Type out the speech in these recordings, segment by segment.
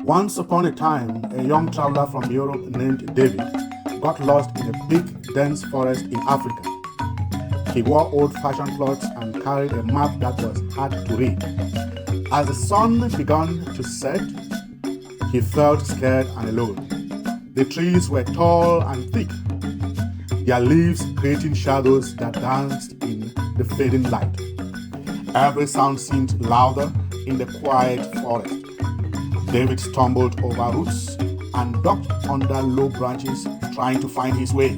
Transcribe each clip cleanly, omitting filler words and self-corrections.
Once upon a time, a young traveler from Europe named David got lost in a big, dense forest in Africa. He wore old-fashioned clothes and carried a map that was hard to read. As the sun began to set, he felt scared and alone. The trees were tall and thick, their leaves creating shadows that danced in the fading light. Every sound seemed louder in the quiet forest. David stumbled over roots and ducked under low branches, trying to find his way.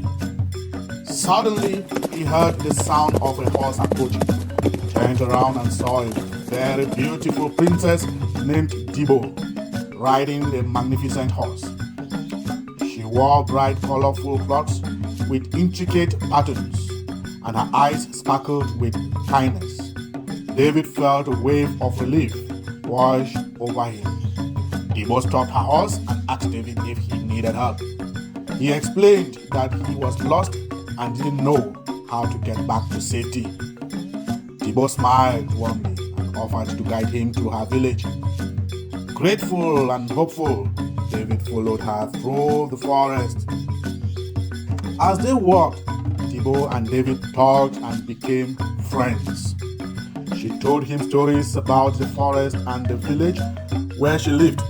Suddenly, he heard the sound of a horse approaching. He turned around and saw a very beautiful princess named Dibo riding a magnificent horse. She wore bright, colorful clothes with intricate patterns, and her eyes sparkled with kindness. David felt a wave of relief wash over him. Dibo stopped her horse and asked David if he needed help. He explained that he was lost and didn't know how to get back to safety. Dibo smiled warmly and offered to guide him to her village. Grateful and hopeful, David followed her through the forest. As they walked, Dibo and David talked and became friends. She told him stories about the forest and the village where she lived.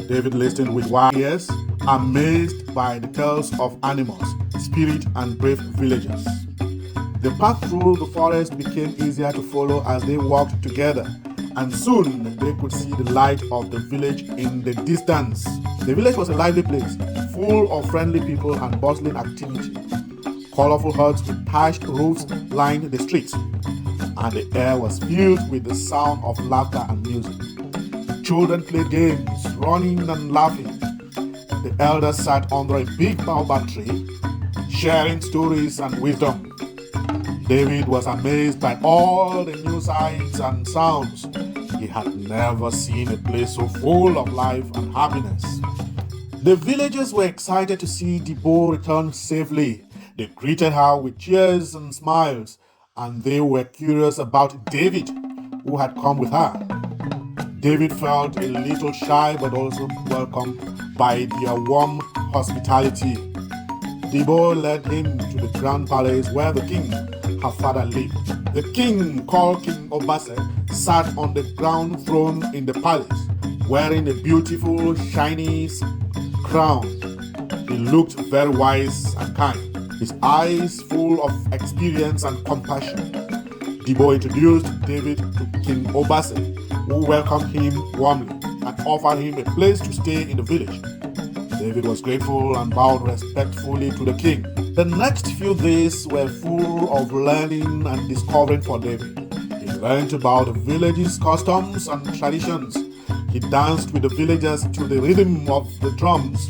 David listened with wide ears, amazed by the tales of animals, spirit, and brave villagers. The path through the forest became easier to follow as they walked together, and soon they could see the light of the village in the distance. The village was a lively place, full of friendly people and bustling activity. Colorful huts with thatched roofs lined the streets, and the air was filled with the sound of laughter and music. Children played games, running and laughing. The elders sat under a big baobab tree, sharing stories and wisdom. David was amazed by all the new sights and sounds. He had never seen a place so full of life and happiness. The villagers were excited to see Dibo return safely. They greeted her with cheers and smiles, and they were curious about David, who had come with her. David felt a little shy but also welcomed by their warm hospitality. Dibo led him to the grand palace where the king, her father, lived. The king, called King Obase, sat on the ground throne in the palace, wearing a beautiful, shiny crown. He looked very wise and kind, his eyes full of experience and compassion. Dibo introduced David to King Obase, who welcomed him warmly and offered him a place to stay in the village. David was grateful and bowed respectfully to the king. The next few days were full of learning and discovering for David. He learned about the village's customs and traditions. He danced with the villagers to the rhythm of the drums.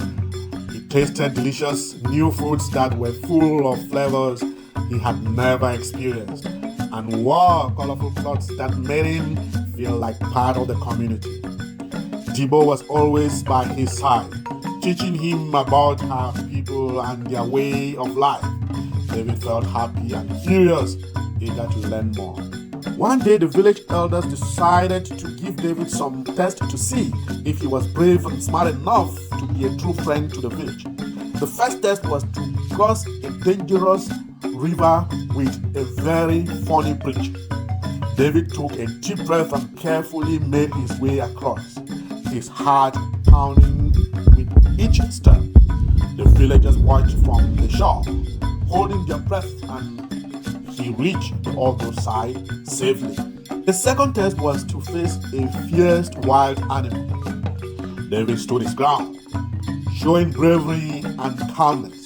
He tasted delicious new foods that were full of flavors he had never experienced, and wore colorful clothes that made him feel like part of the community. Dibo was always by his side, teaching him about her people and their way of life. David felt happy and curious, eager to learn more. One day, the village elders decided to give David some tests to see if he was brave and smart enough to be a true friend to the village. The first test was to cross a dangerous river with a very funny bridge. David took a deep breath and carefully made his way across, his heart pounding with each step. The villagers watched from the shore, holding their breath, and he reached the other side safely. The second test was to face a fierce wild animal. David stood his ground, showing bravery and calmness.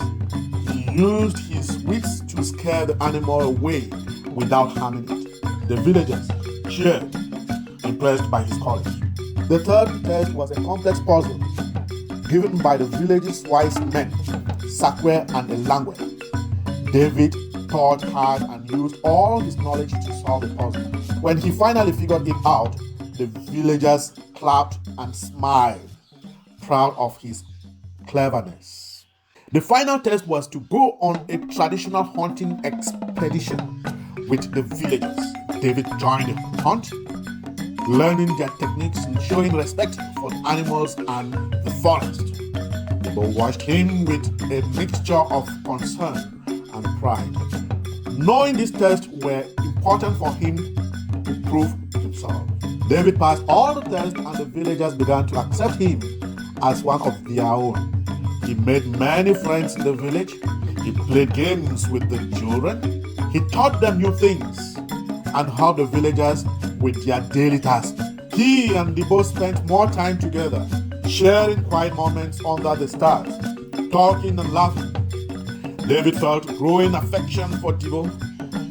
He used his wits to scare the animal away without harming it. The villagers cheered, impressed by his courage. The third test was a complex puzzle given by the village's wise men, Sakwe and Elangwe. David thought hard and used all his knowledge to solve the puzzle. When he finally figured it out, the villagers clapped and smiled, proud of his cleverness. The final test was to go on a traditional hunting expedition with the villagers. David joined the hunt, learning their techniques and showing respect for the animals and the forest. Dibo watched him with a mixture of concern and pride, knowing these tests were important for him to prove himself. David passed all the tests and the villagers began to accept him as one of their own. He made many friends in the village. He played games with the children. He taught them new things and helped the villagers with their daily tasks. He and Dibo spent more time together, sharing quiet moments under the stars, talking and laughing. David felt growing affection for Dibo,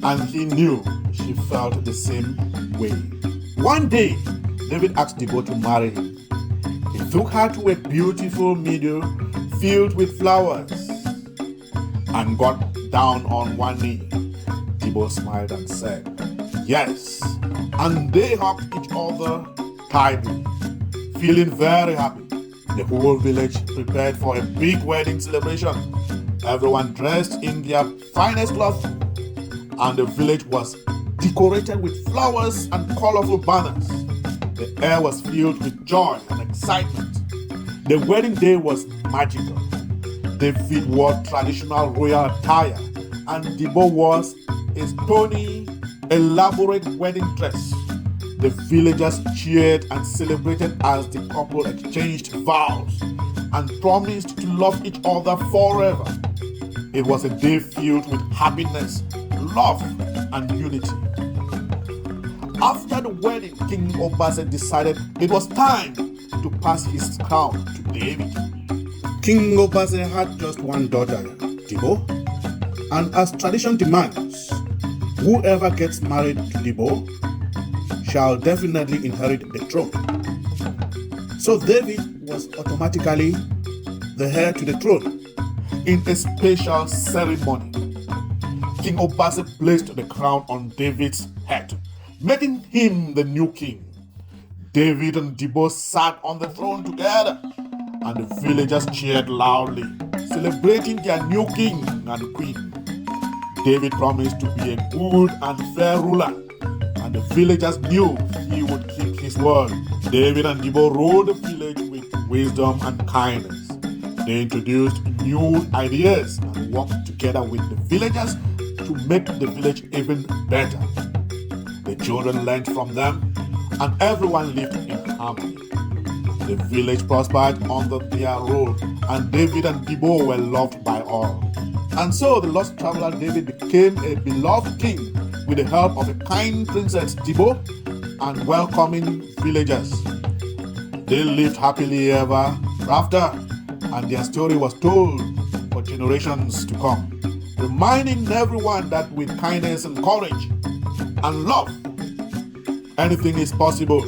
and he knew she felt the same way. One day, David asked Dibo to marry him. He took her to a beautiful meadow filled with flowers and got down on one knee. Dibo smiled and said, "Yes," and they hugged each other tightly, feeling very happy. The whole village prepared for a big wedding celebration. Everyone dressed in their finest clothes, and the village was decorated with flowers and colorful banners. The air was filled with joy and excitement. The wedding day was magical. David wore traditional royal attire, and Dibo wore a stony, elaborate wedding dress. The villagers cheered and celebrated as the couple exchanged vows and promised to love each other forever. It was a day filled with happiness, love, and unity. After the wedding, King Obase decided it was time to pass his crown to David. King Obase had just one daughter, Dibo, and as tradition demands, whoever gets married to Dibo shall definitely inherit the throne. So David was automatically the heir to the throne. In a special ceremony, King Obase placed the crown on David's head, making him the new king. David and Dibo sat on the throne together, and the villagers cheered loudly, celebrating their new king and queen. David promised to be a good and fair ruler, and the villagers knew he would keep his word. David and Dibo ruled the village with wisdom and kindness. They introduced new ideas and worked together with the villagers to make the village even better. The children learned from them, and everyone lived in harmony. The village prospered under their rule, and David and Dibo were loved by all. And so the lost traveler David became a beloved king with the help of a kind Princess Dibo and welcoming villagers. They lived happily ever after, and their story was told for generations to come, reminding everyone that with kindness and courage and love, anything is possible.